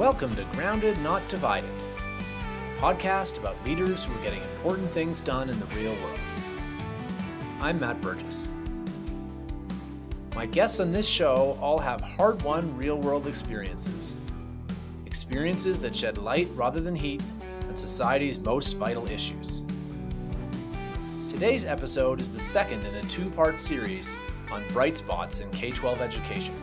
Welcome to Grounded Not Divided, a podcast about leaders who are getting important things done in the real world. I'm Matt Burgess. My guests on this show all have hard-won real-world experiences. Experiences that shed light rather than heat on society's most vital issues. Today's episode is the second in a two-part series on bright spots in K-12 education.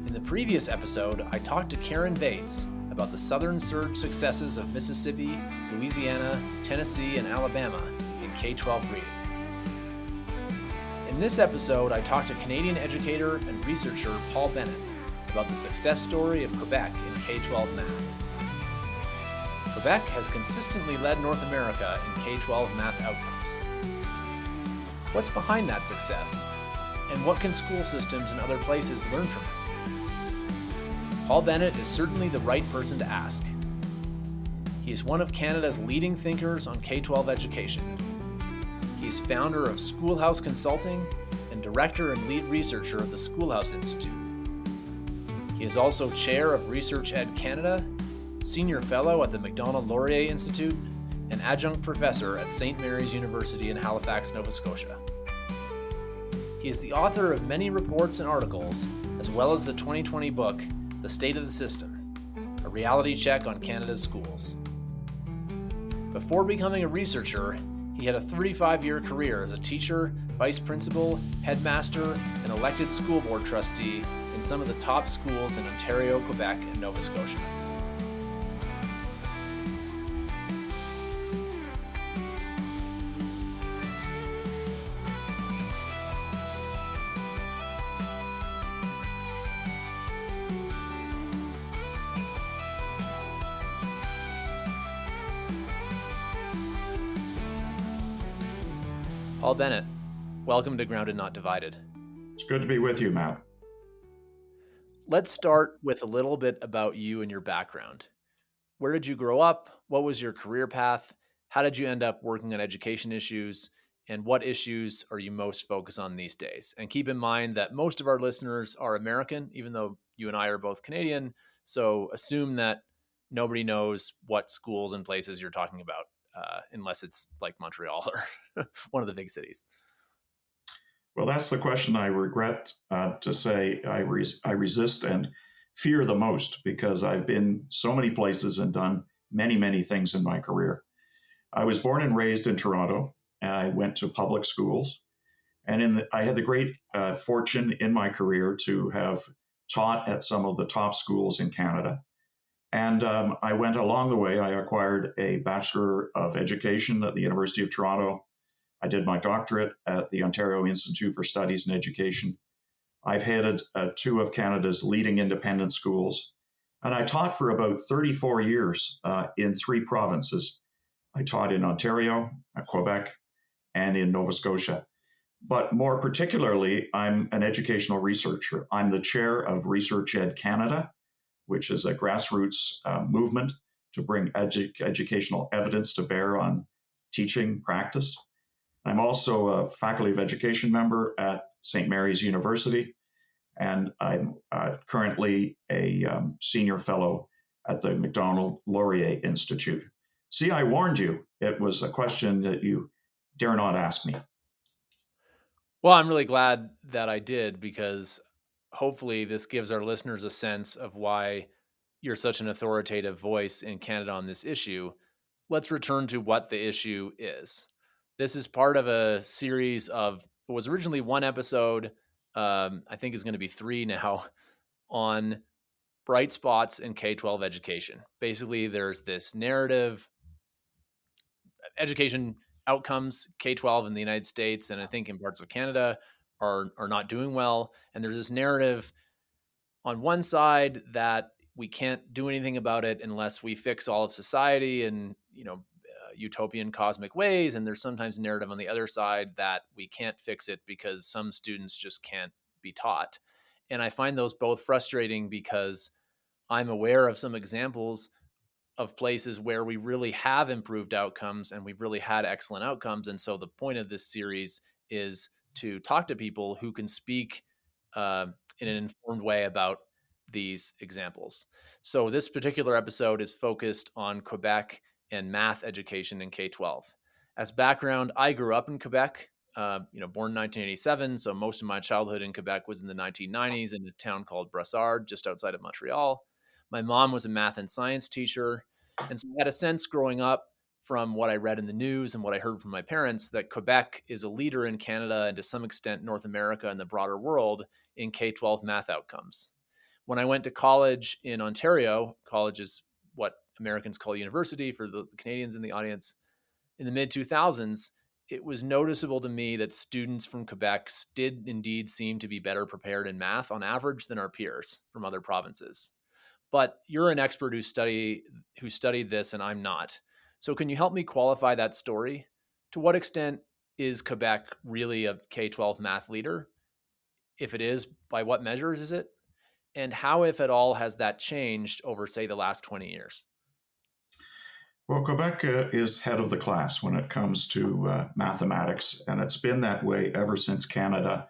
In the previous episode, I talked to Karen Bates about the Southern Surge successes of Mississippi, Louisiana, Tennessee, and Alabama in K-12 reading. In this episode, I talked to Canadian educator and researcher Paul Bennett about the success story of Quebec in K-12 math. Quebec has consistently led North America in K-12 math outcomes. What's behind that success? And what can school systems in other places learn from it? Paul Bennett is certainly the right person to ask. He is one of Canada's leading thinkers on K-12 education. He is founder of Schoolhouse Consulting and director and lead researcher of the Schoolhouse Institute. He is also chair of Research Ed Canada, senior fellow at the Macdonald-Laurier Institute, and adjunct professor at St. Mary's University in Halifax, Nova Scotia. He is the author of many reports and articles, as well as the 2020 book, The State of the System, a reality check on Canada's schools. Before becoming a researcher, he had a 35-year career as a teacher, vice principal, headmaster, and elected school board trustee in some of the top schools in Ontario, Quebec, and Nova Scotia. Paul Bennett, welcome to Grounded Not Divided. It's good to be with you, Matt. Let's start with a little bit about you and your background. Where did you grow up? What was your career path? How did you end up working on education issues? And what issues are you most focused on these days? And keep in mind that most of our listeners are American, even though you and I are both Canadian. So assume that nobody knows what schools and places you're talking about. Unless it's like Montreal or one of the big cities. Well, that's the question I regret to say I resist and fear the most, because I've been so many places and done many, many things in my career. I was born and raised in Toronto. And I went to public schools, and I had the great fortune in my career to have taught at some of the top schools in Canada. And I went along the way. I acquired a Bachelor of Education at the University of Toronto. I did my doctorate at the Ontario Institute for Studies in Education. I've headed two of Canada's leading independent schools. And I taught for about 34 years in three provinces. I taught in Ontario, Quebec, and in Nova Scotia. But more particularly, I'm an educational researcher. I'm the chair of Research Ed Canada, which is a grassroots movement to bring educational evidence to bear on teaching practice. I'm also a faculty of education member at St. Mary's University, and I'm currently a senior fellow at the Macdonald-Laurier Institute. See, I warned you. It was a question that you dare not ask me. Well, I'm really glad that I did, because hopefully this gives our listeners a sense of why you're such an authoritative voice in Canada on this issue. Let's return to what the issue is. This is part of a series of, it was originally one episode, I think is going to be three now, on bright spots in K-12 education. Basically, there's this narrative, education outcomes, K-12 in the United States, and I think in parts of Canada, are not doing well. And there's this narrative on one side that we can't do anything about it unless we fix all of society in, utopian cosmic ways. And there's sometimes a narrative on the other side that we can't fix it because some students just can't be taught. And I find those both frustrating, because I'm aware of some examples of places where we really have improved outcomes and we've really had excellent outcomes. And so the point of this series is to talk to people who can speak in an informed way about these examples. So this particular episode is focused on Quebec and math education in K-12. As background, I grew up in Quebec, born in 1987. So most of my childhood in Quebec was in the 1990s in a town called Brossard, just outside of Montreal. My mom was a math and science teacher. And so I had a sense growing up from what I read in the news and what I heard from my parents that Quebec is a leader in Canada and to some extent North America and the broader world in K-12 math outcomes. When I went to college in Ontario, college is what Americans call university for the Canadians in the audience, in the mid 2000s, it was noticeable to me that students from Quebec did indeed seem to be better prepared in math on average than our peers from other provinces. But you're an expert who studied this, and I'm not. So can you help me qualify that story? To what extent is Quebec really a K-12 math leader? If it is, by what measures is it? And how, if at all, has that changed over, say, the last 20 years? Well, Quebec is head of the class when it comes to mathematics, and it's been that way ever since Canada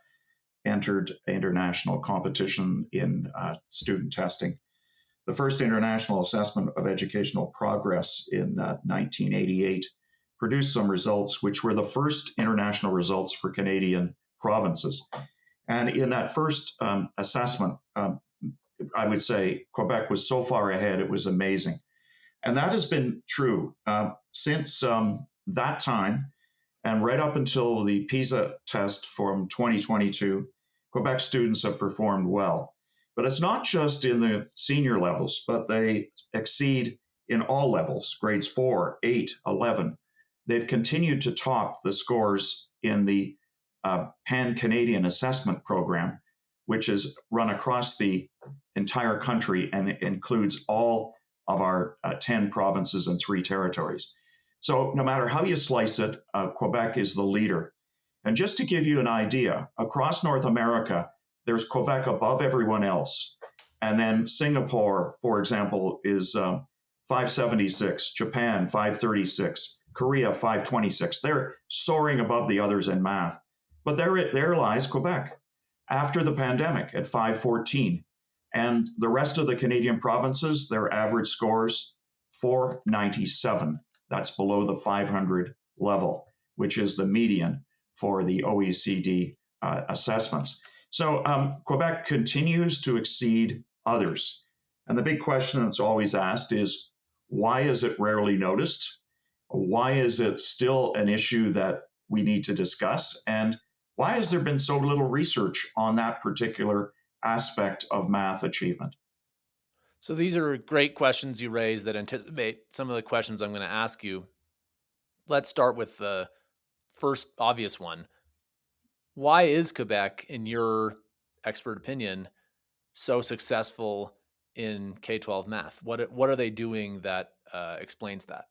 entered international competition in student testing. The first international assessment of educational progress in 1988 produced some results which were the first international results for Canadian provinces. And in that first assessment, I would say Quebec was so far ahead, it was amazing. And that has been true since that time, and right up until the PISA test from 2022, Quebec students have performed well. But it's not just in the senior levels, but they exceed in all levels, grades 4, 8, 11. They've continued to top the scores in the Pan-Canadian Assessment Program, which is run across the entire country and includes all of our 10 provinces and 3 territories. So no matter how you slice it, Quebec is the leader. And just to give you an idea, across North America, there's Quebec above everyone else. And then Singapore, for example, is 576, Japan 536, Korea 526. They're soaring above the others in math. But there lies Quebec after the pandemic at 514. And the rest of the Canadian provinces, their average scores 497. That's below the 500 level, which is the median for the OECD assessments. So Quebec continues to exceed others. And the big question that's always asked is, why is it rarely noticed? Why is it still an issue that we need to discuss? And why has there been so little research on that particular aspect of math achievement? So these are great questions you raise that anticipate some of the questions I'm going to ask you. Let's start with the first obvious one. Why is Quebec, in your expert opinion, so successful in K-12 math? What are they doing that explains that?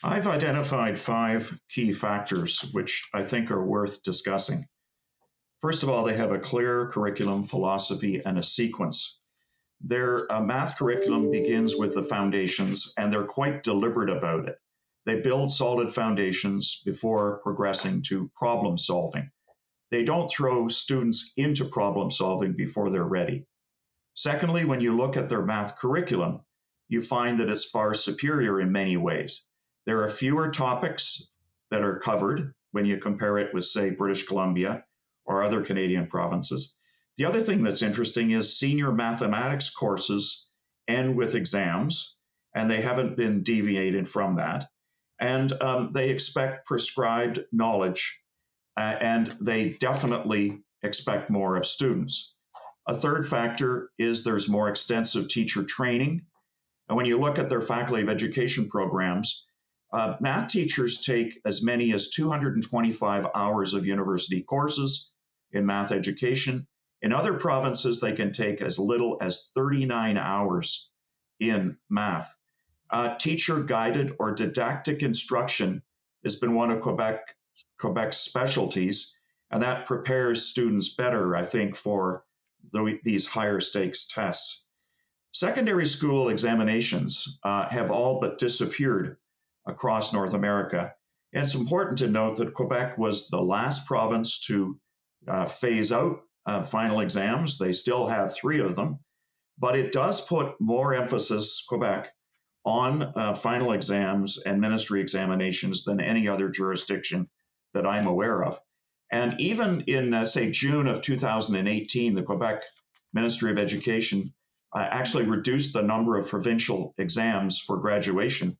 I've identified 5 key factors which I think are worth discussing. First of all, they have a clear curriculum, philosophy, and a sequence. Their math curriculum begins with the foundations, and they're quite deliberate about it. They build solid foundations before progressing to problem solving. They don't throw students into problem solving before they're ready. Secondly, when you look at their math curriculum, you find that it's far superior in many ways. There are fewer topics that are covered when you compare it with, say, British Columbia or other Canadian provinces. The other thing that's interesting is senior mathematics courses end with exams, and they haven't been deviated from that. And they expect prescribed knowledge, and they definitely expect more of students. A third factor is there's more extensive teacher training. And when you look at their faculty of education programs, math teachers take as many as 225 hours of university courses in math education. In other provinces, they can take as little as 39 hours in math. Teacher-guided or didactic instruction has been one of Quebec's specialties, and that prepares students better, I think, for these higher stakes tests. Secondary school examinations have all but disappeared across North America. And it's important to note that Quebec was the last province to phase out final exams. They still have 3 of them, but it does put more emphasis, Quebec, on final exams and ministry examinations than any other jurisdiction that I'm aware of. And even in, say, June of 2018, the Quebec Ministry of Education actually reduced the number of provincial exams for graduation,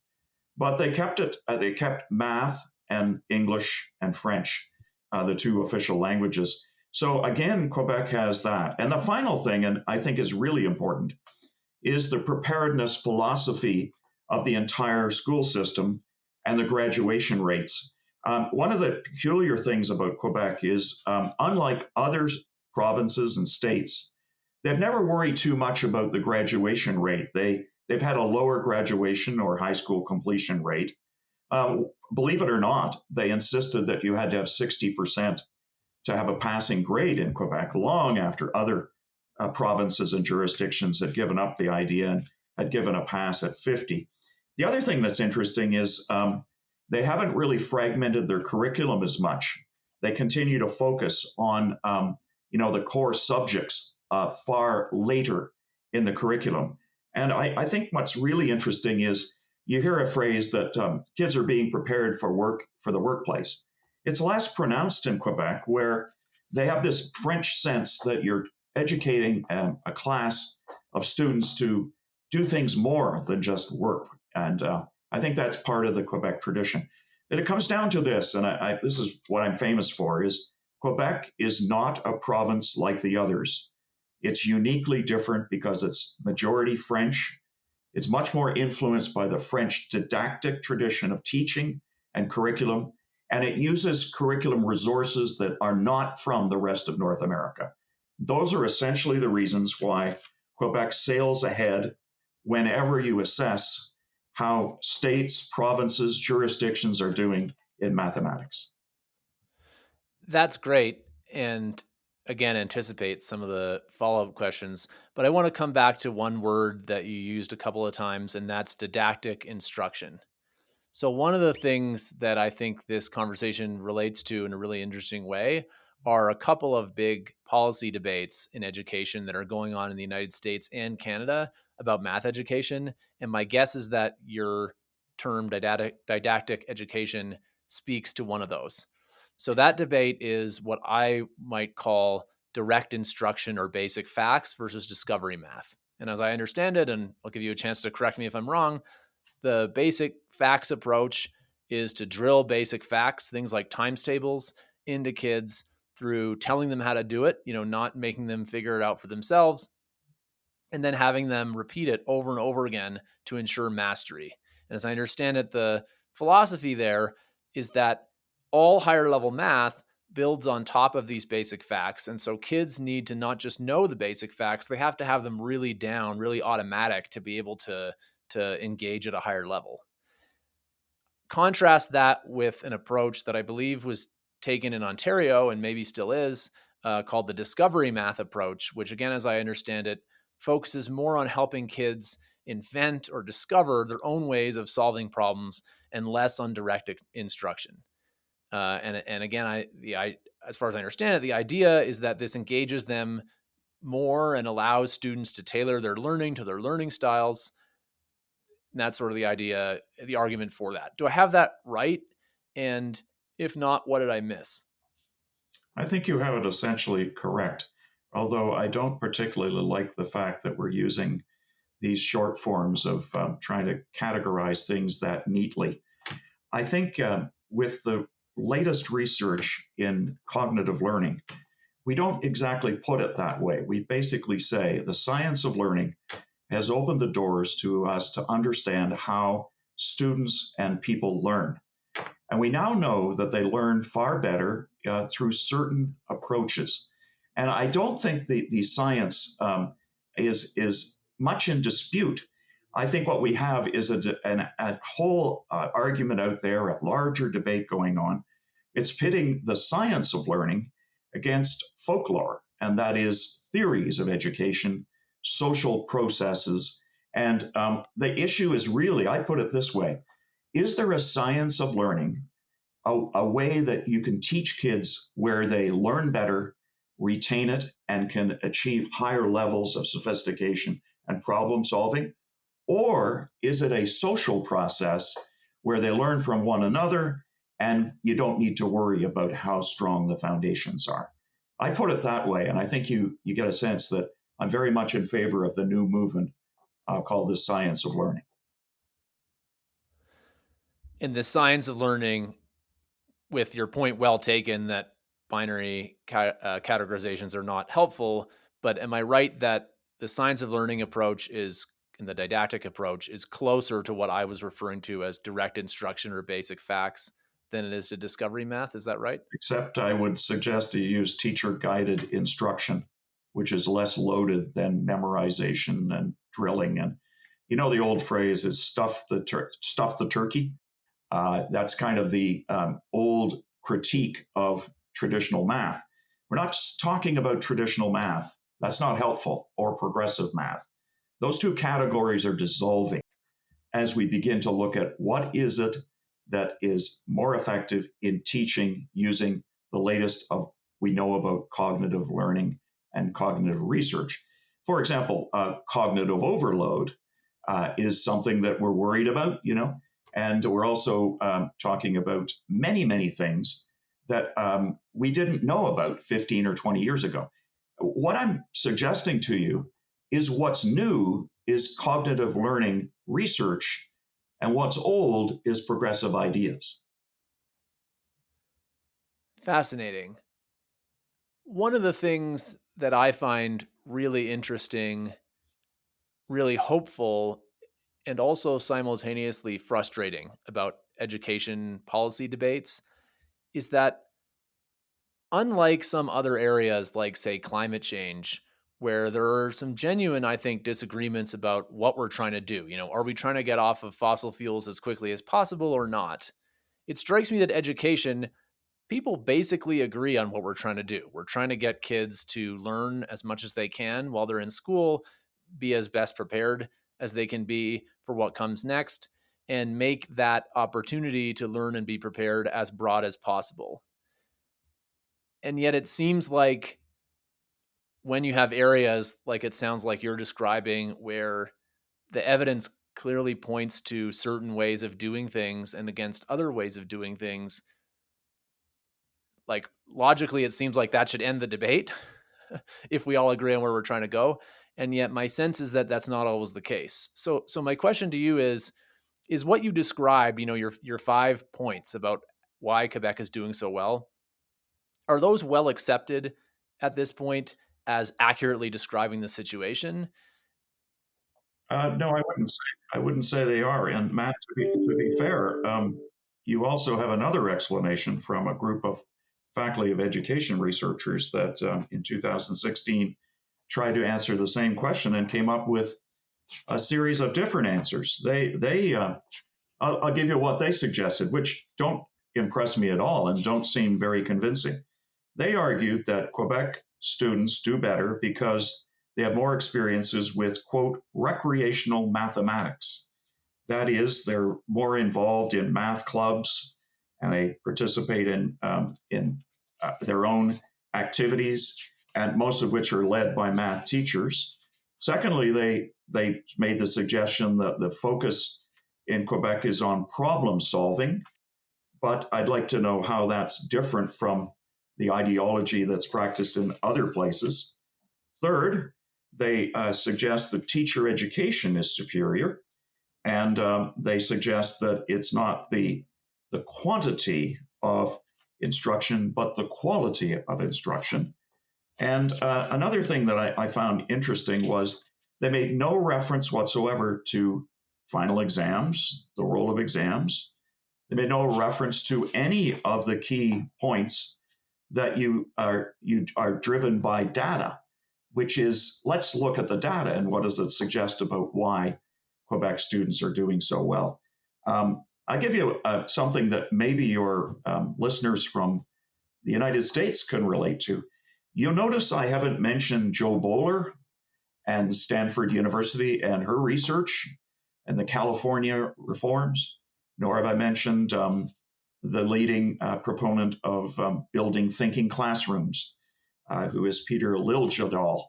but they kept it. They kept math and English and French, the 2 official languages. So again, Quebec has that. And the final thing, and I think is really important, is the preparedness philosophy of the entire school system and the graduation rates. One of the peculiar things about Quebec is, unlike other provinces and states, they've never worried too much about the graduation rate. They've had a lower graduation or high school completion rate. Believe it or not, they insisted that you had to have 60% to have a passing grade in Quebec, long after other provinces and jurisdictions had given up the idea and had given a pass at 50. The other thing that's interesting is they haven't really fragmented their curriculum as much. They continue to focus on the core subjects far later in the curriculum. And I think what's really interesting is you hear a phrase that kids are being prepared for the workplace. It's less pronounced in Quebec, where they have this French sense that you're educating a class of students to do things more than just work. And I think that's part of the Quebec tradition. And it comes down to this, and this is what I'm famous for, is Quebec is not a province like the others. It's uniquely different because it's majority French. It's much more influenced by the French didactic tradition of teaching and curriculum, and it uses curriculum resources that are not from the rest of North America. Those are essentially the reasons why Quebec sails ahead whenever you assess how states, provinces, jurisdictions are doing in mathematics. That's great. And again, anticipate some of the follow-up questions. But I want to come back to one word that you used a couple of times, and that's didactic instruction. So one of the things that I think this conversation relates to in a really interesting way are a couple of big policy debates in education that are going on in the United States and Canada about math education. And my guess is that your term didactic education speaks to one of those. So that debate is what I might call direct instruction or basic facts versus discovery math. And as I understand it, and I'll give you a chance to correct me if I'm wrong, the basic facts approach is to drill basic facts, things like times tables, into kids through telling them how to do it, not making them figure it out for themselves, and then having them repeat it over and over again to ensure mastery. And as I understand it, the philosophy there is that all higher level math builds on top of these basic facts. And so kids need to not just know the basic facts, they have to have them really down, really automatic to be able to engage at a higher level. Contrast that with an approach that I believe was taken in Ontario and maybe still is, called the discovery math approach, which again, as I understand it, focuses more on helping kids invent or discover their own ways of solving problems and less on direct instruction. And again, as far as I understand it, the idea is that this engages them more and allows students to tailor their learning to their learning styles. And that's sort of the idea, the argument for that. Do I have that right? And if not, what did I miss? I think you have it essentially correct, although I don't particularly like the fact that we're using these short forms of trying to categorize things that neatly. I think with the latest research in cognitive learning, we don't exactly put it that way. We basically say the science of learning has opened the doors to us to understand how students and people learn. And we now know that they learn far better through certain approaches. And I don't think the science is much in dispute. I think what we have is a whole argument out there, a larger debate going on. It's pitting the science of learning against folklore, and that is theories of education, social processes. And the issue is really, I put it this way, is there a science of learning, a way that you can teach kids where they learn better retain it, and can achieve higher levels of sophistication and problem solving? Or is it a social process where they learn from one another and you don't need to worry about how strong the foundations are? I put it that way, and I think you get a sense that I'm very much in favor of the new movement called the science of learning. In the science of learning, with your point well taken that binary categorizations are not helpful, but am I right that the science of learning approach is, in the didactic approach, is closer to what I was referring to as direct instruction or basic facts than it is to discovery math? Is that right? Except I would suggest you use teacher guided instruction, which is less loaded than memorization and drilling. And the old phrase is stuff the turkey. That's kind of the old critique of traditional math. We're not just talking about traditional math. That's not helpful, or progressive math. Those two categories are dissolving as we begin to look at what is it that is more effective in teaching using the latest of we know about cognitive learning and cognitive research. For example, cognitive overload is something that we're worried about, and we're also talking about many, many things that we didn't know about 15 or 20 years ago. What I'm suggesting to you is what's new is cognitive learning research, and what's old is progressive ideas. Fascinating. One of the things that I find really interesting, really hopeful, and also simultaneously frustrating about education policy debates is that, unlike some other areas like, say, climate change, where there are some genuine, I think, disagreements about what we're trying to do, are we trying to get off of fossil fuels as quickly as possible or not? It strikes me that education, people basically agree on what we're trying to do. We're trying to get kids to learn as much as they can while they're in school, be as best prepared as they can be for what comes next, and make that opportunity to learn and be prepared as broad as possible. And yet it seems like when you have areas like it sounds like you're describing, where the evidence clearly points to certain ways of doing things and against other ways of doing things, like logically it seems like that should end the debate if we all agree on where we're trying to go. And yet my sense is that that's not always the case. So my question to you is what you described, your 5 points about why Quebec is doing so well, are those well accepted at this point as accurately describing the situation? No, I wouldn't say they are. And Matt, to be fair, you also have another explanation from a group of faculty of education researchers that in 2016 tried to answer the same question and came up with a series of different answers. I'll give you what they suggested, which don't impress me at all and don't seem very convincing. They argued that Quebec students do better because they have more experiences with, quote, recreational mathematics. That is, they're more involved in math clubs and they participate in their own activities, and most of which are led by math teachers. Secondly, they made the suggestion that the focus in Quebec is on problem solving, but I'd like to know how that's different from the ideology that's practiced in other places. Third, they suggest that teacher education is superior, and they suggest that it's not the quantity of instruction, but the quality of instruction. And another thing that I found interesting was they made no reference whatsoever to final exams, the role of exams. They made no reference to any of the key points that you are driven by data, which is, let's look at the data and what does it suggest about why Quebec students are doing so well. I'll give you something that maybe your listeners from the United States can relate to. You'll notice I haven't mentioned Jo Boaler and Stanford University and her research and the California reforms, nor have I mentioned the leading proponent of building thinking classrooms, who is Peter Liljadal.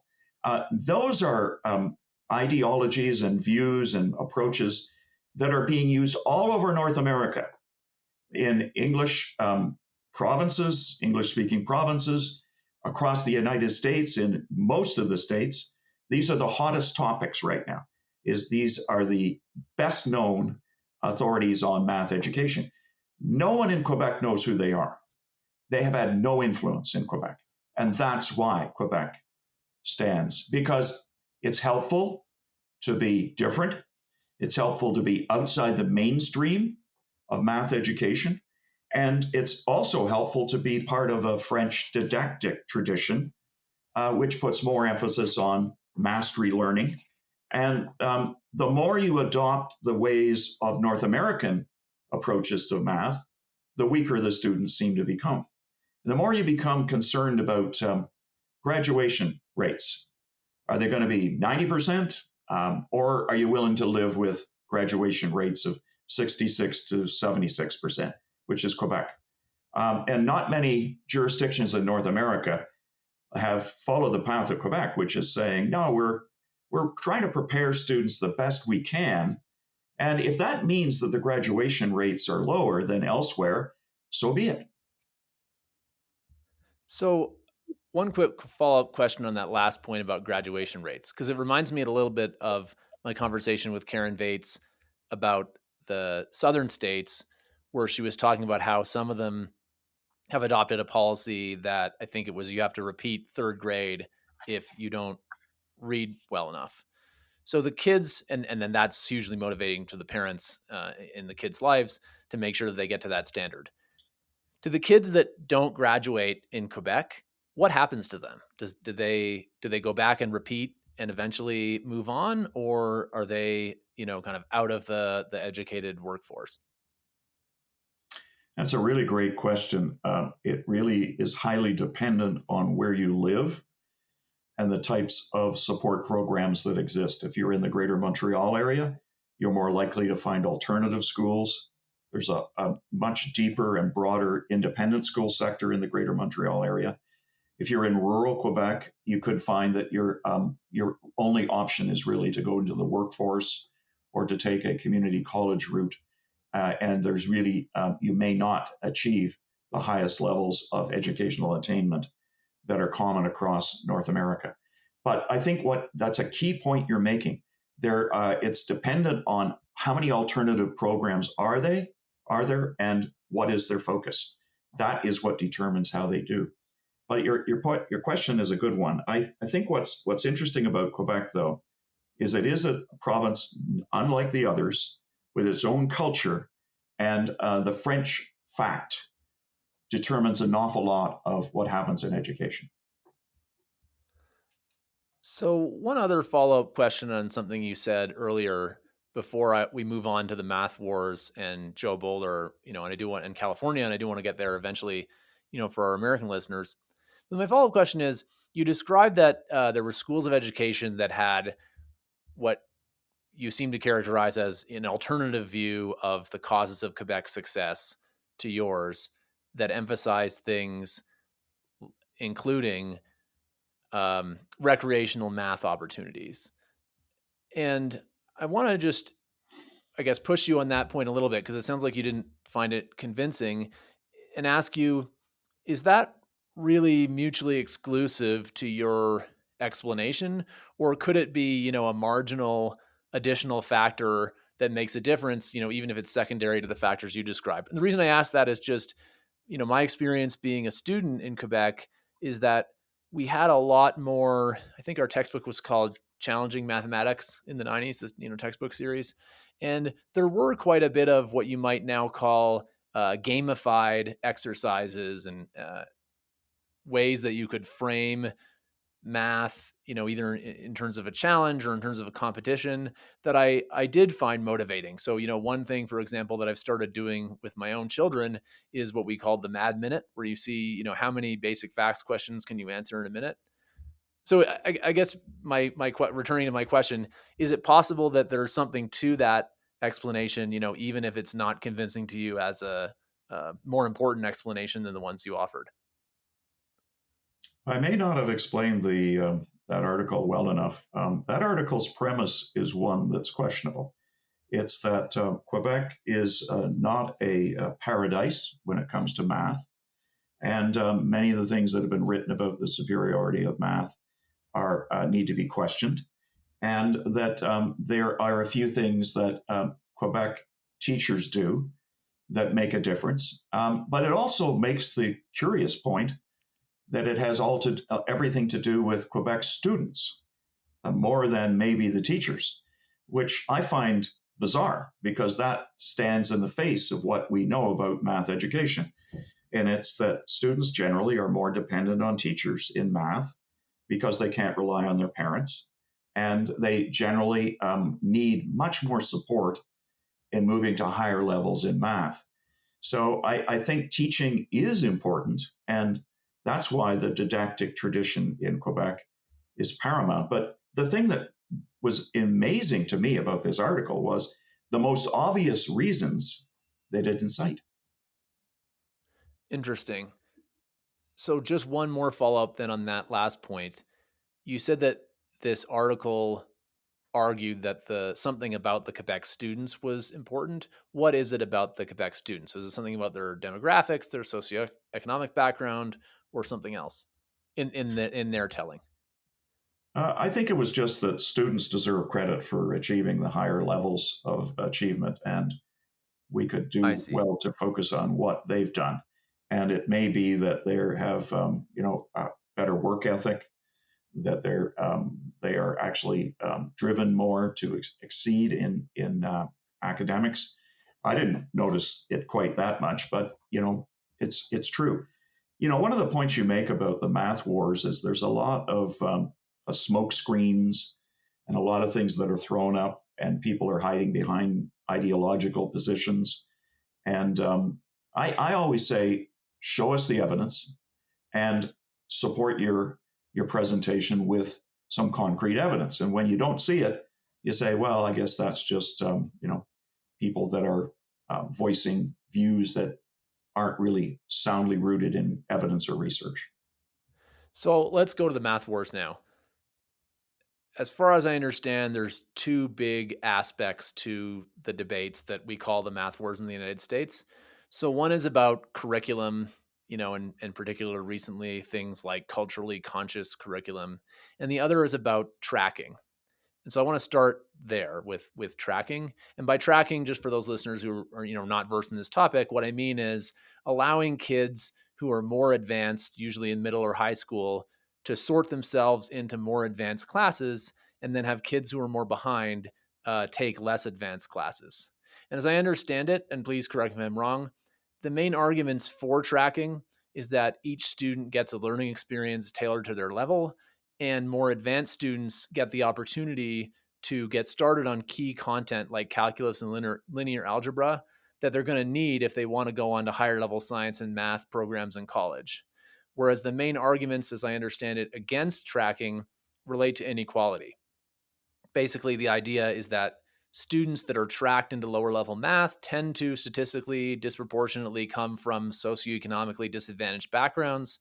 Those are ideologies and views and approaches that are being used all over North America in English provinces, English speaking provinces, across the United States, in most of the states. These are the hottest topics right now. These are the best known authorities on math education. No one in Quebec knows who they are. They have had no influence in Quebec. And that's why Quebec stands, because it's helpful to be different. It's helpful to be outside the mainstream of math education. And it's also helpful to be part of a French didactic tradition, which puts more emphasis on mastery learning. And the more you adopt the ways of North American approaches to math, the weaker the students seem to become. And the more you become concerned about graduation rates, are they going to be 90%? Or are you willing to live with graduation rates of 66 to 76%, which is Quebec? And not many jurisdictions in North America have followed the path of Quebec, which is saying, no, we're trying to prepare students the best we can. And if that means that the graduation rates are lower than elsewhere, so be it. So, one quick follow-up question on that last point about graduation rates, because it reminds me a little bit of my conversation with Karen Vates about the southern states, where she was talking about how some of them have adopted a policy that I think it was you have to repeat third grade if you don't read well enough. So the kids, and then that's hugely motivating to the parents in the kids' lives to make sure that they get to that standard. To the kids that don't graduate in Quebec, what happens to them? Do they go back and repeat and eventually move on, or are they kind of out of the educated workforce? That's a really great question. It really is highly dependent on where you live and the types of support programs that exist. If you're in the Greater Montreal area, you're more likely to find alternative schools. There's a much deeper and broader independent school sector in the Greater Montreal area. If you're in rural Quebec, you could find that your only option is really to go into the workforce or to take a community college route. And there's really, you may not achieve the highest levels of educational attainment that are common across North America. But I think that's a key point you're making. It's dependent on how many alternative programs are there, and what is their focus. That is what determines how they do. But your question is a good one. I think what's interesting about Quebec, though, is it is a province unlike the others, with its own culture, and the French fact determines an awful lot of what happens in education. So one other follow-up question on something you said earlier before we move on to the math wars and Joe Boulder, and I do want in California, and I do want to get there eventually, for our American listeners. But my follow-up question is, you described that there were schools of education that had what you seem to characterize as an alternative view of the causes of Quebec's success to yours, that emphasize things including recreational math opportunities. And I want to just, I guess, push you on that point a little bit, because it sounds like you didn't find it convincing, and ask you, is that really mutually exclusive to your explanation, or could it be, a marginal additional factor that makes a difference, even if it's secondary to the factors you described? And the reason I ask that is just, my experience being a student in Quebec is that we had a lot more, I think our textbook was called Challenging Mathematics in the 90s, this, textbook series. And there were quite a bit of what you might now call gamified exercises and ways that you could frame math, either in terms of a challenge or in terms of a competition, that I did find motivating. So, one thing, for example, that I've started doing with my own children is what we call the Mad Minute, where you see, how many basic facts questions can you answer in a minute? So I guess my returning to my question, is it possible that there's something to that explanation, even if it's not convincing to you as a more important explanation than the ones you offered? I may not have explained that article well enough. That article's premise is one that's questionable. It's that Quebec is not a paradise when it comes to math, and many of the things that have been written about the superiority of math are need to be questioned, and that there are a few things that Quebec teachers do that make a difference. But it also makes the curious point that it has everything to do with Quebec students more than maybe the teachers, which I find bizarre because that stands in the face of what we know about math education. And it's that students generally are more dependent on teachers in math because they can't rely on their parents. And they generally need much more support in moving to higher levels in math. So I think teaching is important, and that's why the didactic tradition in Quebec is paramount. But the thing that was amazing to me about this article was the most obvious reasons they didn't cite. Interesting. So just one more follow up then on that last point. You said that this article argued that the something about the Quebec students was important. What is it about the Quebec students? Is it something about their demographics, their socioeconomic background, or something else in their telling? I think it was just that students deserve credit for achieving the higher levels of achievement, and we could I do see. well to focus on what they've done. And it may be that they have, a better work ethic, that they are actually driven more to exceed in academics. I didn't notice it quite that much, but it's true. One of the points you make about the math wars is there's a lot of smoke screens and a lot of things that are thrown up, and people are hiding behind ideological positions. And I always say, show us the evidence and support your presentation with some concrete evidence. And when you don't see it, you say, well, I guess that's just people that are voicing views that aren't really soundly rooted in evidence or research. So let's go to the math wars now. As far as I understand, there's two big aspects to the debates that we call the math wars in the United States. So one is about curriculum, and in particular recently things like culturally conscious curriculum, and the other is about tracking. And so I want to start there with tracking. And by tracking, just for those listeners who are not versed in this topic, what I mean is allowing kids who are more advanced, usually in middle or high school, to sort themselves into more advanced classes, and then have kids who are more behind take less advanced classes. And as I understand it, and please correct me if I'm wrong, the main arguments for tracking is that each student gets a learning experience tailored to their level, and more advanced students get the opportunity to get started on key content like calculus and linear algebra that they're going to need if they want to go on to higher level science and math programs in college. Whereas the main arguments, as I understand it, against tracking relate to inequality. Basically, the idea is that students that are tracked into lower level math tend to statistically disproportionately come from socioeconomically disadvantaged backgrounds,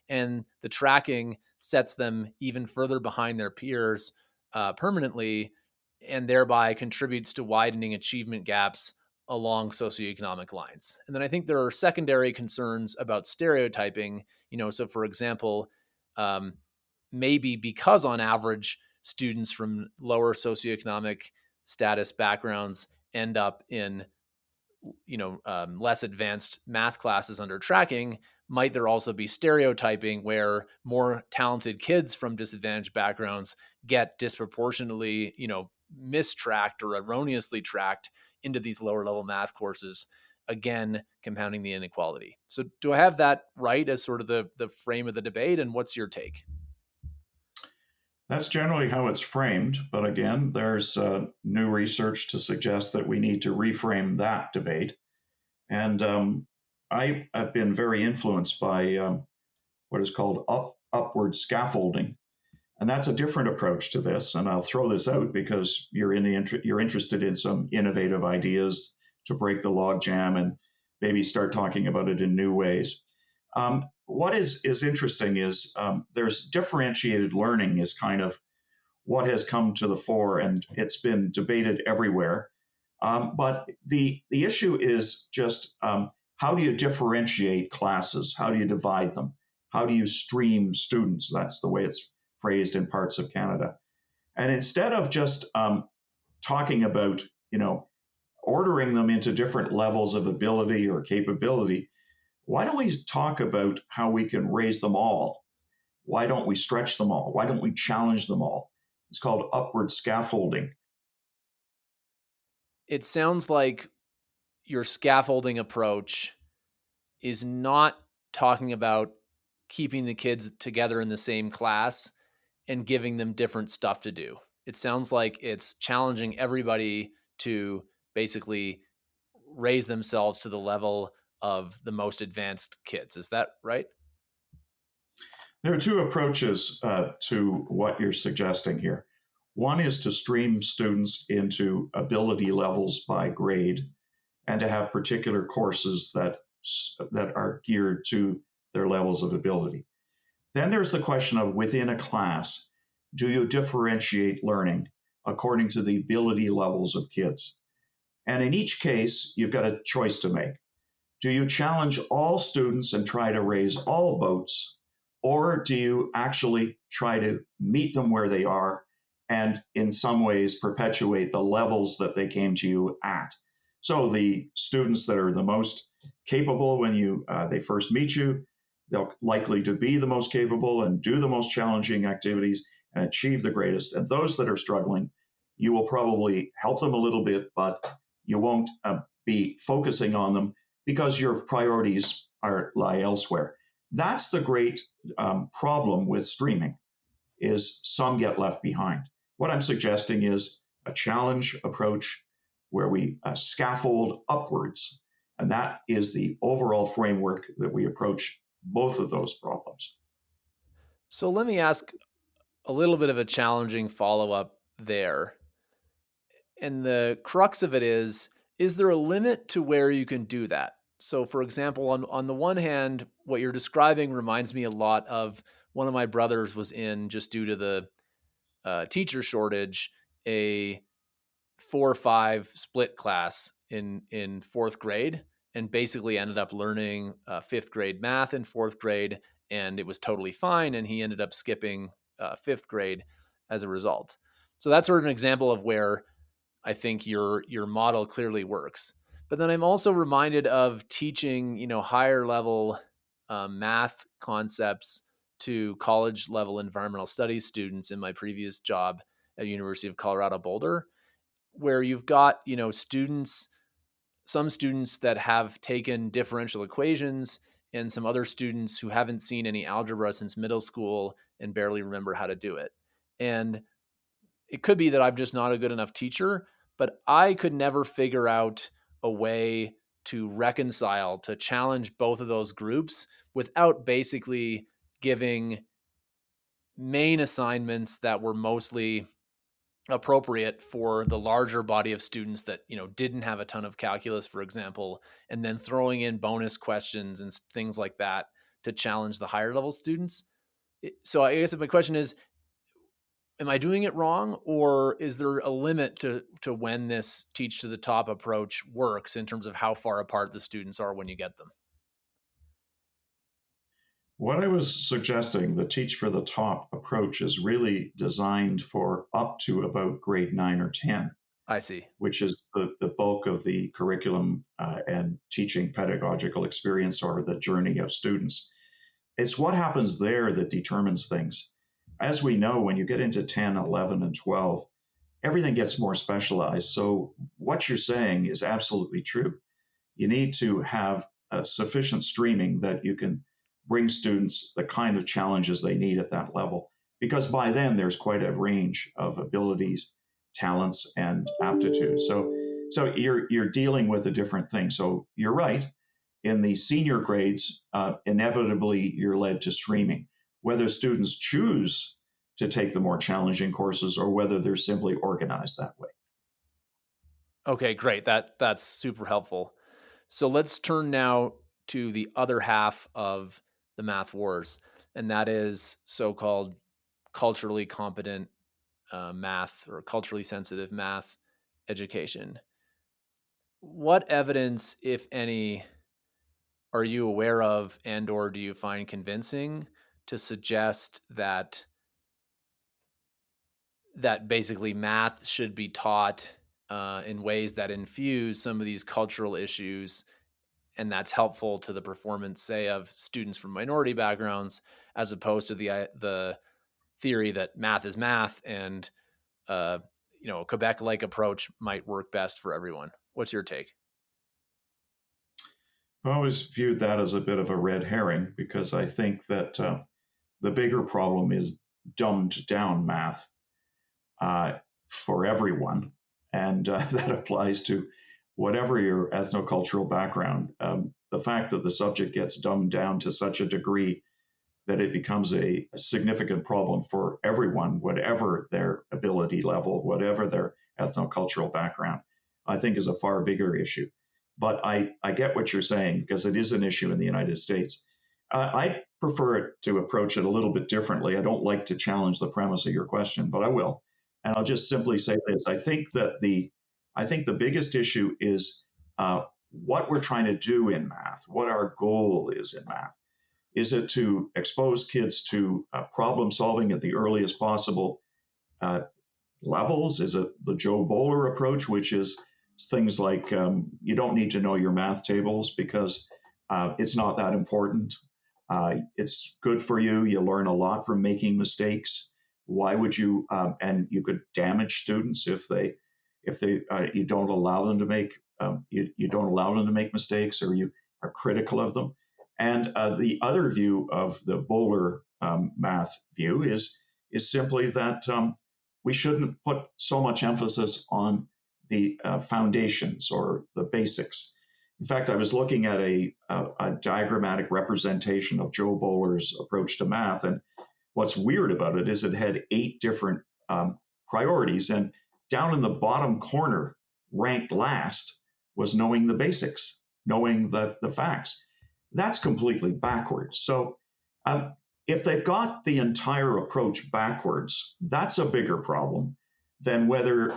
and the tracking sets them even further behind their peers permanently, and thereby contributes to widening achievement gaps along socioeconomic lines. And then I think there are secondary concerns about stereotyping. So for example, um, maybe because on average students from lower socioeconomic status backgrounds end up in less advanced math classes under tracking, might there also be stereotyping where more talented kids from disadvantaged backgrounds get disproportionately mistracked or erroneously tracked into these lower level math courses, again compounding the inequality? So do I have that right as sort of the frame of the debate, and what's your take? That's generally how it's framed, but again, there's new research to suggest that we need to reframe that debate. And I have been very influenced by what is called upward scaffolding, and that's a different approach to this. And I'll throw this out because you're interested in some innovative ideas to break the logjam and maybe start talking about it in new ways. What is interesting is there's differentiated learning is kind of what has come to the fore, and it's been debated everywhere. But the issue is just how do you differentiate classes? How do you divide them? How do you stream students? That's the way it's phrased in parts of Canada. And instead of just talking about, ordering them into different levels of ability or capability, why don't we talk about how we can raise them all? Why don't we stretch them all? Why don't we challenge them all? It's called upward scaffolding. It sounds like your scaffolding approach is not talking about keeping the kids together in the same class and giving them different stuff to do. It sounds like it's challenging everybody to basically raise themselves to the level of the most advanced kids. Is that right? There are two approaches to what you're suggesting here. One is to stream students into ability levels by grade and to have particular courses that are geared to their levels of ability. Then there's the question of within a class, do you differentiate learning according to the ability levels of kids? And in each case, you've got a choice to make. Do you challenge all students and try to raise all boats? Or do you actually try to meet them where they are and in some ways perpetuate the levels that they came to you at? So the students that are the most capable when they first meet you, they're likely to be the most capable and do the most challenging activities and achieve the greatest. And those that are struggling, you will probably help them a little bit, but you won't be focusing on them because your priorities lie elsewhere. That's the great problem with streaming, is some get left behind. What I'm suggesting is a challenge approach where we scaffold upwards, and that is the overall framework that we approach both of those problems. So let me ask a little bit of a challenging follow up there. And the crux of it is there a limit to where you can do that? So, for example, on the one hand, what you're describing reminds me a lot of one of my brothers was in, just due to the teacher shortage, a 4 or 5 split class in fourth grade, and basically ended up learning fifth grade math in fourth grade, and it was totally fine. And he ended up skipping fifth grade as a result. So that's sort of an example of where I think your model clearly works. But then I'm also reminded of teaching, higher level math concepts to college level environmental studies students in my previous job at University of Colorado Boulder, where you've got, some students that have taken differential equations and some other students who haven't seen any algebra since middle school and barely remember how to do it. And it could be that I'm just not a good enough teacher, but I could never figure out a way to reconcile, to challenge both of those groups without basically giving main assignments that were mostly appropriate for the larger body of students that didn't have a ton of calculus, for example, and then throwing in bonus questions and things like that to challenge the higher level students. So I guess my question is, am I doing it wrong, or is there a limit to when this teach to the top approach works in terms of how far apart the students are when you get them? What I was suggesting, the Teach for the Top approach, is really designed for up to about grade 9 or 10, I see. which is the bulk of the curriculum and teaching pedagogical experience or the journey of students. It's what happens there that determines things. As we know, when you get into 10, 11, and 12, everything gets more specialized. So what you're saying is absolutely true. You need to have sufficient streaming that you can bring students the kind of challenges they need at that level. Because by then there's quite a range of abilities, talents, and aptitudes. So you're dealing with a different thing. So you're right. In the senior grades, inevitably you're led to streaming. Whether students choose to take the more challenging courses or whether they're simply organized that way. Okay, great. That's super helpful. So let's turn now to the other half of the math wars, and that is so-called culturally competent math or culturally sensitive math education. What evidence, if any, are you aware of and or do you find convincing to suggest that basically math should be taught in ways that infuse some of these cultural issues, and that's helpful to the performance, say, of students from minority backgrounds, as opposed to the theory that math is math and uh, a Quebec-like approach might work best for everyone? What's your take? I always viewed that as a bit of a red herring because I think that the bigger problem is dumbed down math uh, for everyone. And that applies to whatever your ethnocultural background. The fact that the subject gets dumbed down to such a degree that it becomes a significant problem for everyone, whatever their ability level, whatever their ethnocultural background, I think is a far bigger issue. But I get what you're saying because it is an issue in the United States. I prefer it to approach it a little bit differently. I don't like to challenge the premise of your question, but I will. And I'll just simply say this: I think the biggest issue is what we're trying to do in math, what our goal is in math. Is it to expose kids to problem solving at the earliest possible uh, levels? Is it the Joe Bowler approach, which is things like you don't need to know your math tables because it's not that important? It's good for you. You learn a lot from making mistakes. Why would you? And you could damage students if they you don't allow them to make you don't allow them to make mistakes or you are critical of them. And the other view of the Bowler math view is simply that we shouldn't put so much emphasis on the foundations or the basics. In fact, I was looking at a diagrammatic representation of Joe Bowler's approach to math, and what's weird about it is it had 8 different priorities, and down in the bottom corner, ranked last, was knowing the basics, knowing the facts. That's completely backwards. So um, if they've got the entire approach backwards, that's a bigger problem than whether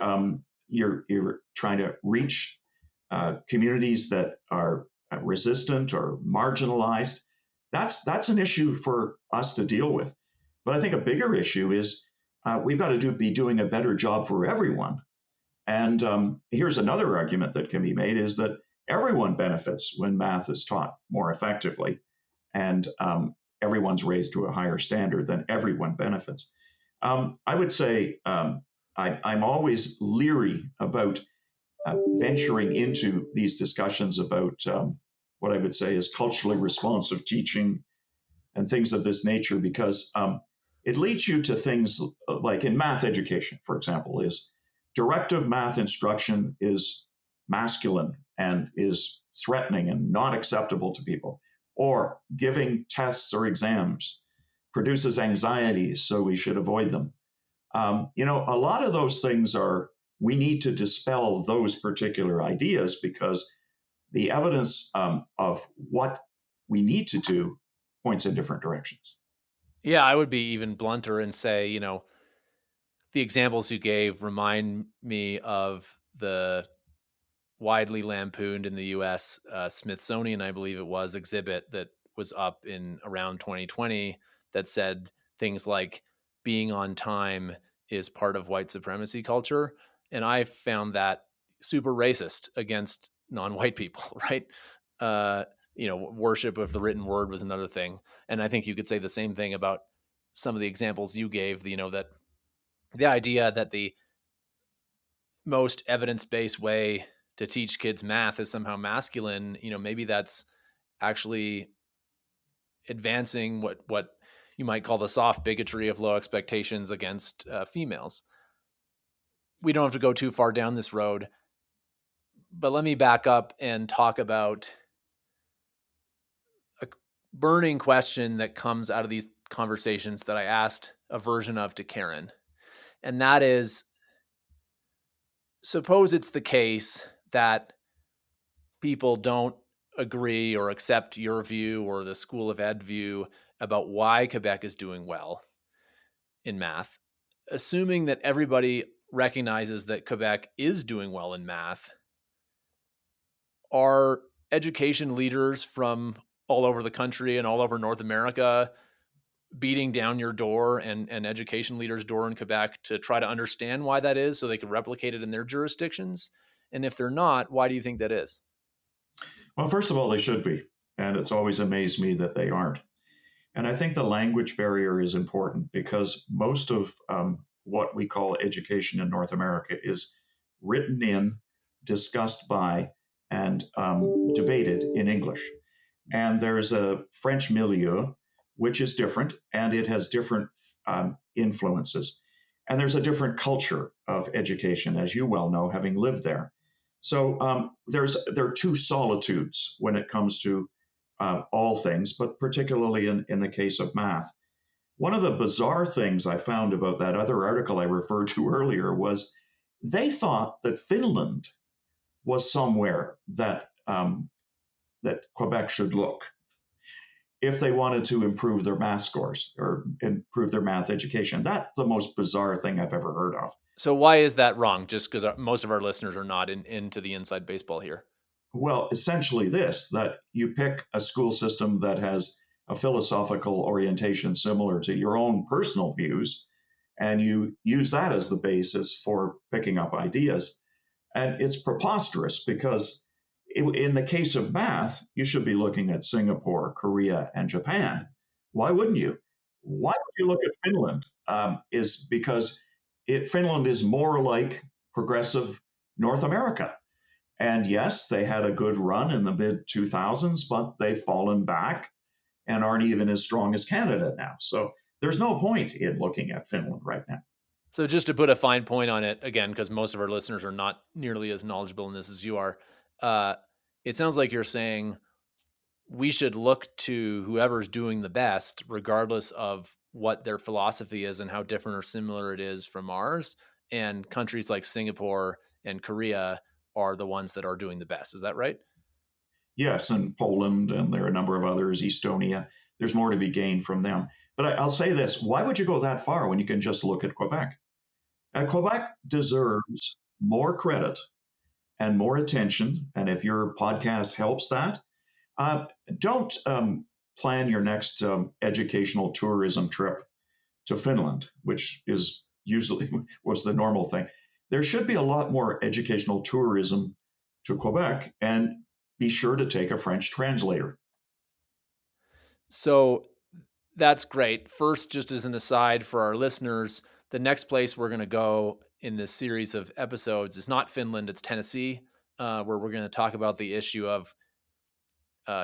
you're trying to reach communities that are resistant or marginalized. That's an issue for us to deal with. But I think a bigger issue is we've got to be doing a better job for everyone. And here's another argument that can be made is that everyone benefits when math is taught more effectively, and everyone's raised to a higher standard, then everyone benefits. I would say I'm always leery about venturing into these discussions about what I would say is culturally responsive teaching and things of this nature because it leads you to things like in math education, for example, is directive math instruction is masculine and is threatening and not acceptable to people. Or giving tests or exams produces anxieties, so we should avoid them. A lot of those things are, we need to dispel those particular ideas because the evidence of what we need to do points in different directions. Yeah, I would be even blunter and say, the examples you gave remind me of the widely lampooned in the US Smithsonian, I believe it was, exhibit that was up in around 2020 that said things like being on time is part of white supremacy culture. And I found that super racist against non-white people, right? Uh, worship of the written word was another thing. And I think you could say the same thing about some of the examples you gave, that the idea that the most evidence-based way to teach kids math is somehow masculine, maybe that's actually advancing what you might call the soft bigotry of low expectations against females. We don't have to go too far down this road, but let me back up and talk about a burning question that comes out of these conversations that I asked a version of to Karen. And that is, suppose it's the case that people don't agree or accept your view or the School of Ed view about why Quebec is doing well in math, assuming that everybody recognizes that Quebec is doing well in math, are education leaders from all over the country and all over North America beating down your door and education leaders' door in Quebec to try to understand why that is so they can replicate it in their jurisdictions? And if they're not, why do you think that is? Well, first of all, they should be. And it's always amazed me that they aren't. And I think the language barrier is important because most of what we call education in North America is written in, discussed by, and debated in English. And there's a French milieu, which is different, and it has different influences. And there's a different culture of education, as you well know, having lived there. So there are two solitudes when it comes to all things, but particularly in the case of math. One of the bizarre things I found about that other article I referred to earlier was they thought that Finland was somewhere that Quebec should look if they wanted to improve their math scores or improve their math education. That's the most bizarre thing I've ever heard of. So why is that wrong? Just because most of our listeners are not into the inside baseball here. Well, essentially this, that you pick a school system that has a philosophical orientation similar to your own personal views, and you use that as the basis for picking up ideas. And it's preposterous because in the case of math, you should be looking at Singapore, Korea, and Japan. Why wouldn't you? Why would you look at Finland? Is because Finland is more like progressive North America. And yes, they had a good run in the mid 2000s, but they've fallen back and aren't even as strong as Canada now. So there's no point in looking at Finland right now. So just to put a fine point on it, again, because most of our listeners are not nearly as knowledgeable in this as you are, it sounds like you're saying we should look to whoever's doing the best, regardless of what their philosophy is and how different or similar it is from ours. And countries like Singapore and Korea are the ones that are doing the best. Is that right? Yes, and Poland, and there are a number of others, Estonia. There's more to be gained from them. But I'll say this, why would you go that far when you can just look at Quebec? Quebec deserves more credit and more attention. And if your podcast helps that, don't plan your next educational tourism trip to Finland, which is usually was the normal thing. There should be a lot more educational tourism to Quebec, and be sure to take a French translator. So that's great. First, just as an aside for our listeners, the next place we're going to go in this series of episodes is not Finland, it's Tennessee, where we're going to talk about the issue of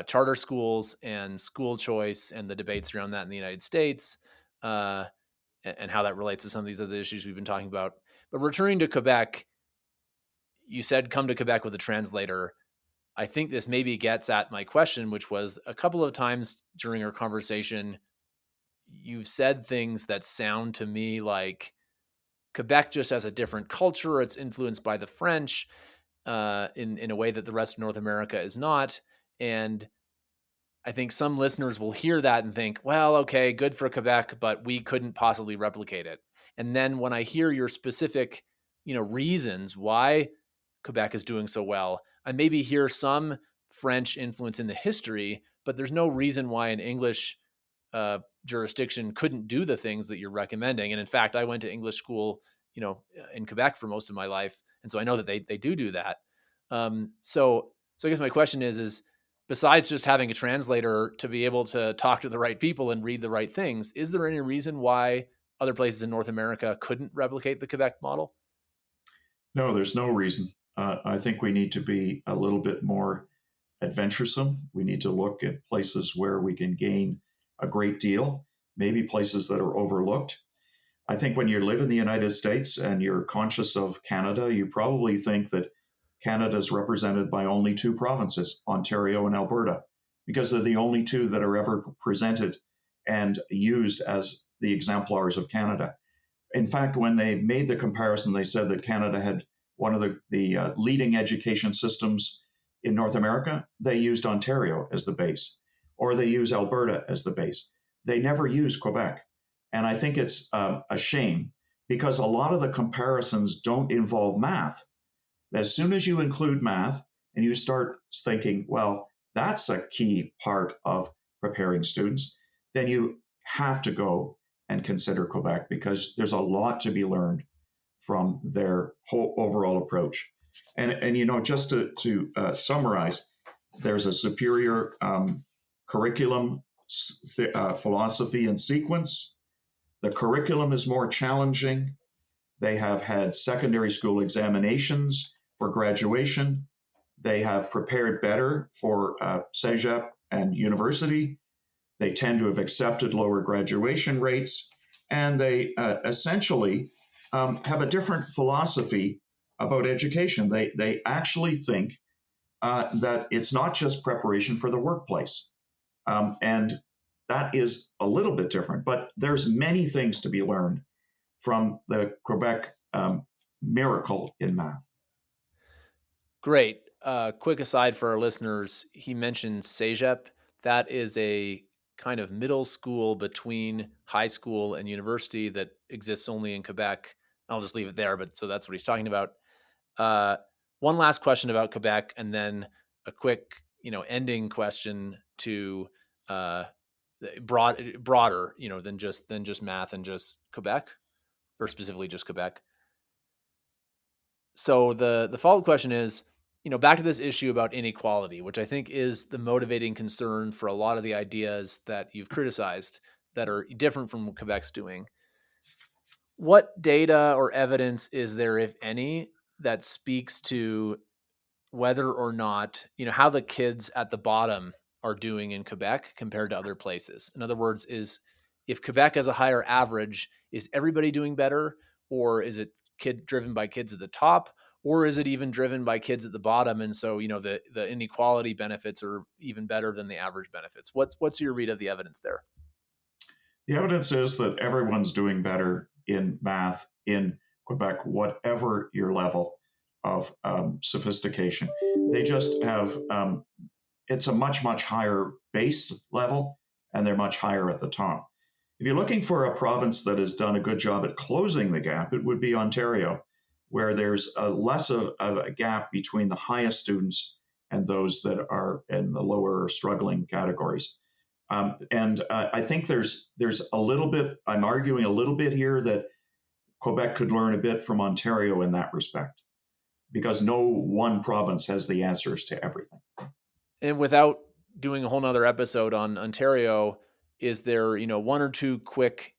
charter schools and school choice and the debates around that in the United States, and how that relates to some of these other issues we've been talking about. But returning to Quebec, you said come to Quebec with a translator. I think this maybe gets at my question, which was a couple of times during our conversation, you've said things that sound to me like Quebec just has a different culture. It's influenced by the French in a way that the rest of North America is not. And I think some listeners will hear that and think, well, okay, good for Quebec, but we couldn't possibly replicate it. And then when I hear your specific, reasons why Quebec is doing so well, I maybe hear some French influence in the history, but there's no reason why an English jurisdiction couldn't do the things that you're recommending. And in fact, I went to English school, in Quebec for most of my life, and so I know that they do that. So I guess my question is besides just having a translator to be able to talk to the right people and read the right things, is there any reason why other places in North America couldn't replicate the Quebec model? No, there's no reason. I think we need to be a little bit more adventuresome. We need to look at places where we can gain a great deal, maybe places that are overlooked. I think when you live in the United States and you're conscious of Canada, you probably think that Canada is represented by only two provinces, Ontario and Alberta, because they're the only two that are ever presented and used as the exemplars of Canada. In fact, when they made the comparison, they said that Canada had one of the leading education systems in North America, they used Ontario as the base, or they use Alberta as the base. They never use Quebec. And I think it's a shame because a lot of the comparisons don't involve math. As soon as you include math and you start thinking, well, that's a key part of preparing students, then you have to go and consider Quebec because there's a lot to be learned from their whole overall approach. And you know, just to summarize, there's a superior curriculum, philosophy, and sequence. The curriculum is more challenging. They have had secondary school examinations for graduation. They have prepared better for cégep and university. They tend to have accepted lower graduation rates, and they essentially have a different philosophy about education. They actually think that it's not just preparation for the workplace. And that is a little bit different, but there's many things to be learned from the Quebec miracle in math. Great. Quick aside for our listeners, he mentioned cégep. That is a kind of middle school between high school and university that exists only in Quebec. I'll just leave it there, but so that's what he's talking about. One last question about Quebec, and then a quick, ending question to broader, than just math and just Quebec, or specifically just Quebec. So the follow-up question is, back to this issue about inequality, which I think is the motivating concern for a lot of the ideas that you've criticized that are different from what Quebec's doing. What data or evidence is there, if any, that speaks to whether or not, how the kids at the bottom are doing in Quebec compared to other places? In other words, if Quebec has a higher average, is everybody doing better, or is it driven by kids at the top, or is it even driven by kids at the bottom? And so, the inequality benefits are even better than the average benefits. What's your read of the evidence there? The evidence is that everyone's doing better in math in Quebec, whatever your level of sophistication. They just have, it's a much, much higher base level, and they're much higher at the top. If you're looking for a province that has done a good job at closing the gap, it would be Ontario, where there's less of a gap between the highest students and those that are in the lower struggling categories. I think there's a little bit, I'm arguing a little bit here that Quebec could learn a bit from Ontario in that respect, because no one province has the answers to everything. And without doing a whole nother episode on Ontario, is there, one or two quick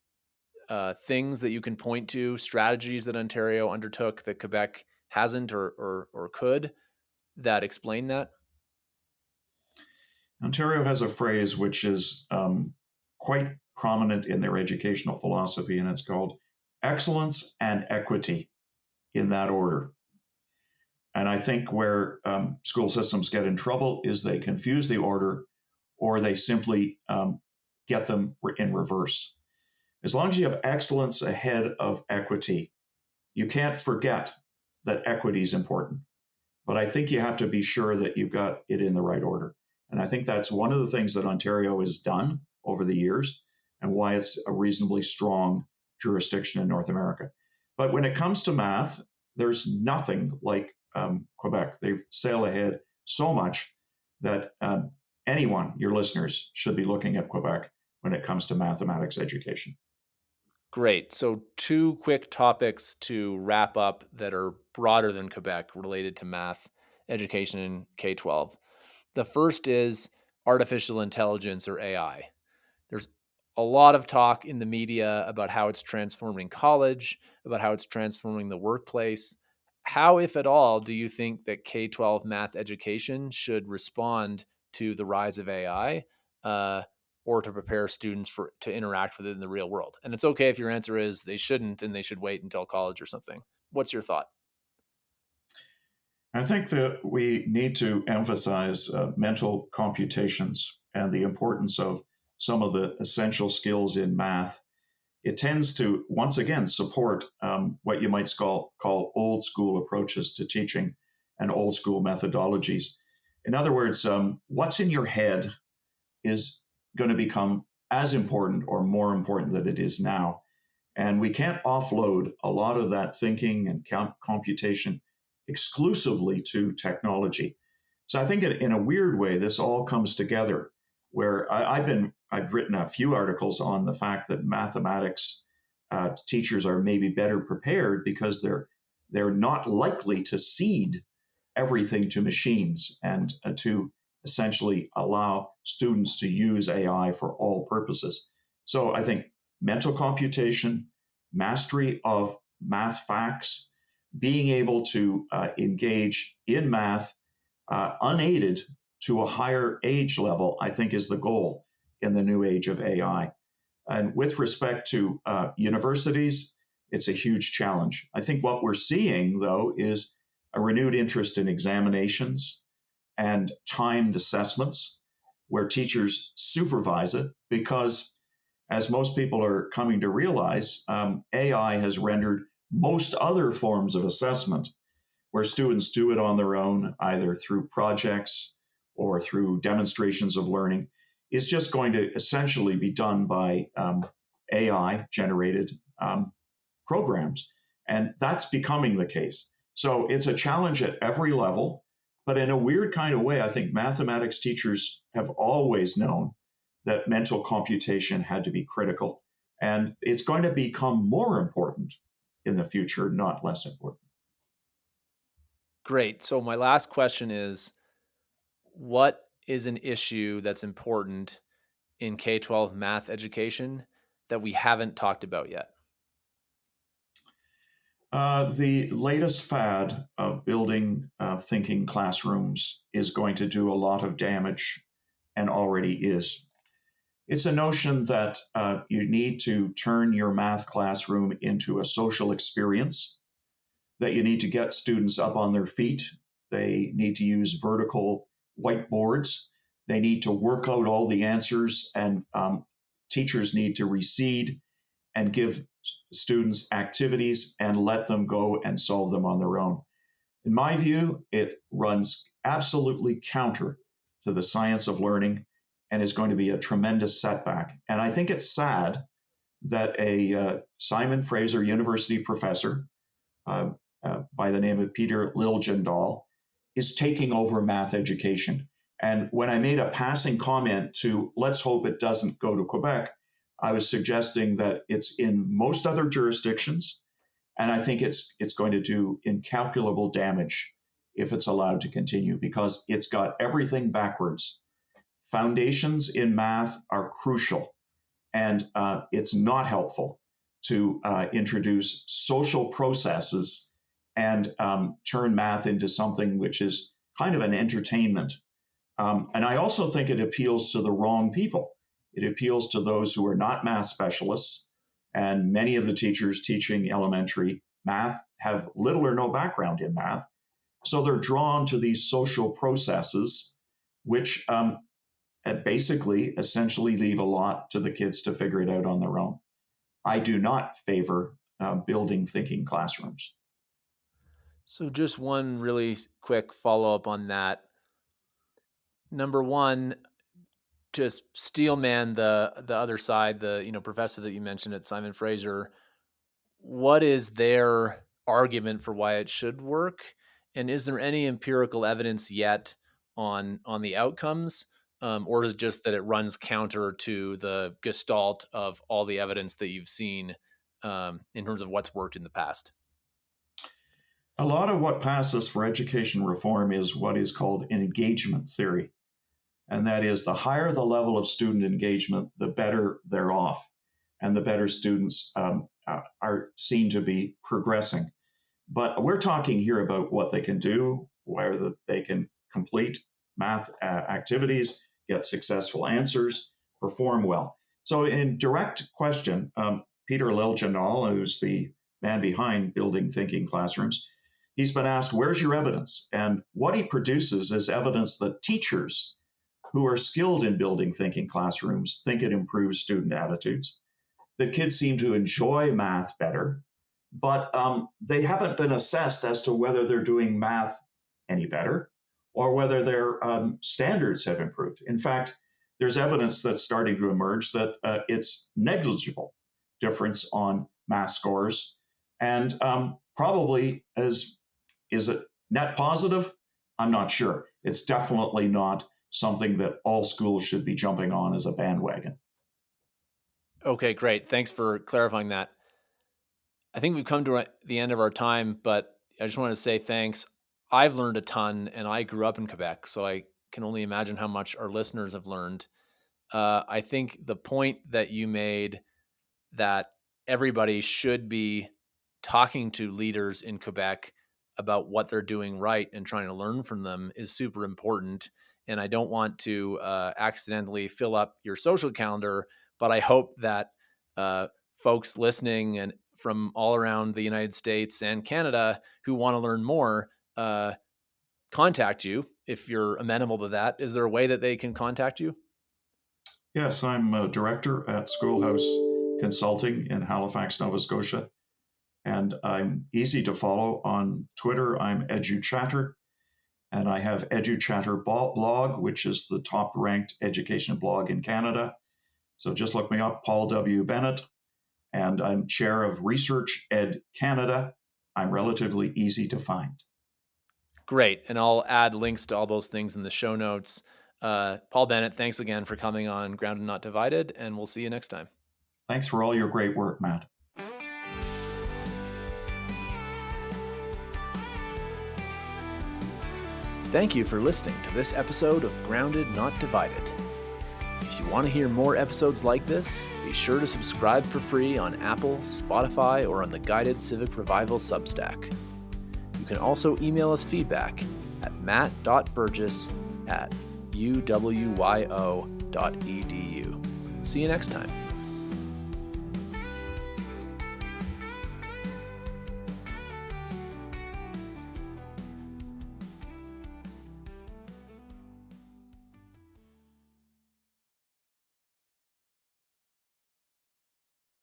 things that you can point to, strategies that Ontario undertook that Quebec hasn't or could, that explain that? Ontario has a phrase which is quite prominent in their educational philosophy, and it's called excellence and equity, in that order. And I think where school systems get in trouble is they confuse the order, or they simply get them in reverse. As long as you have excellence ahead of equity, you can't forget that equity is important. But I think you have to be sure that you've got it in the right order. And I think that's one of the things that Ontario has done over the years, and why it's a reasonably strong jurisdiction in North America. But when it comes to math, there's nothing like Quebec. They sail ahead so much that anyone, your listeners, should be looking at Quebec when it comes to mathematics education. Great. So 2 quick topics to wrap up that are broader than Quebec related to math education in K-12. The first is artificial intelligence, or AI. There's a lot of talk in the media about how it's transforming college, about how it's transforming the workplace. How, if at all, do you think that K-12 math education should respond to the rise of AI, or to prepare students to interact with it in the real world? And it's okay if your answer is they shouldn't and they should wait until college or something. What's your thought? I think that we need to emphasize mental computations and the importance of some of the essential skills in math. It tends to, once again, support what you might call old school approaches to teaching and old school methodologies. In other words, what's in your head is going to become as important or more important than it is now. And we can't offload a lot of that thinking and computation exclusively to technology. So I think in a weird way, this all comes together. Where I've written a few articles on the fact that mathematics teachers are maybe better prepared because they're not likely to cede everything to machines and to essentially allow students to use AI for all purposes. So I think mental computation, mastery of math facts, being able to engage in math unaided to a higher age level, I think is the goal in the new age of AI. And with respect to universities, it's a huge challenge. I think what we're seeing, though, is a renewed interest in examinations and timed assessments where teachers supervise it because, as most people are coming to realize, AI has rendered most other forms of assessment where students do it on their own, either through projects or through demonstrations of learning, is just going to essentially be done by AI generated programs. And that's becoming the case. So it's a challenge at every level. But in a weird kind of way, I think mathematics teachers have always known that mental computation had to be critical. And it's going to become more important in the future, not less important. Great. So my last question is, what is an issue that's important in K-12 math education that we haven't talked about yet? The latest fad of building thinking classrooms is going to do a lot of damage and already is. It's a notion that you need to turn your math classroom into a social experience, that you need to get students up on their feet. They need to use vertical whiteboards. They need to work out all the answers, and teachers need to recede and give students activities and let them go and solve them on their own. In my view, it runs absolutely counter to the science of learning and is going to be a tremendous setback. And I think it's sad that a Simon Fraser University professor by the name of Peter Liljendahl is taking over math education. And when I made a passing comment to let's hope it doesn't go to Quebec, I was suggesting that it's in most other jurisdictions, and I think it's going to do incalculable damage if it's allowed to continue because it's got everything backwards. Foundations in math are crucial, and it's not helpful to introduce social processes and turn math into something which is kind of an entertainment. And I also think it appeals to the wrong people. It appeals to those who are not math specialists, and many of the teachers teaching elementary math have little or no background in math. So they're drawn to these social processes, which basically essentially leave a lot to the kids to figure it out on their own. I do not favor building thinking classrooms. So just one really quick follow-up on that. Number one, just steelman the other side, the professor that you mentioned at Simon Fraser. What is their argument for why it should work? And is there any empirical evidence yet on the outcomes? Or is it just that it runs counter to the gestalt of all the evidence that you've seen in terms of what's worked in the past? A lot of what passes for education reform is what is called engagement theory. And that is the higher the level of student engagement, the better they're off, and the better students are seen to be progressing. But we're talking here about what they can do, whether they can complete math activities, get successful answers, perform well. So, in direct question, Peter Liljendahl, who's the man behind building thinking classrooms, he's been asked, where's your evidence? And what he produces is evidence that teachers who are skilled in building thinking classrooms think it improves student attitudes, that kids seem to enjoy math better, but they haven't been assessed as to whether they're doing math any better or whether their standards have improved. In fact, there's evidence that's starting to emerge that it's negligible difference on math scores, and probably is it net positive? I'm not sure. It's definitely not something that all schools should be jumping on as a bandwagon. Okay, great. Thanks for clarifying that. I think we've come to the end of our time, but I just want to say thanks. I've learned a ton, and I grew up in Quebec, so I can only imagine how much our listeners have learned. I think the point that you made, that everybody should be talking to leaders in Quebec about what they're doing right and trying to learn from them, is super important. And I don't want to accidentally fill up your social calendar, but I hope that folks listening and from all around the United States and Canada who want to learn more contact you if you're amenable to that. Is there a way that they can contact you? Yes, I'm a director at Schoolhouse Consulting in Halifax, Nova Scotia, and I'm easy to follow on Twitter. I'm EduChatter, and I have EduChatter blog, which is the top ranked education blog in Canada. So just look me up, Paul W. Bennett, and I'm chair of Research Ed Canada. I'm relatively easy to find. Great. And I'll add links to all those things in the show notes. Paul Bennett, thanks again for coming on Grounded Not Divided, and we'll see you next time. Thanks for all your great work, Matt. Thank you for listening to this episode of Grounded Not Divided. If you want to hear more episodes like this, be sure to subscribe for free on Apple, Spotify, or on the Guided Civic Revival Substack. You can also email us feedback at matt.burgess@uwyo.edu. See you next time.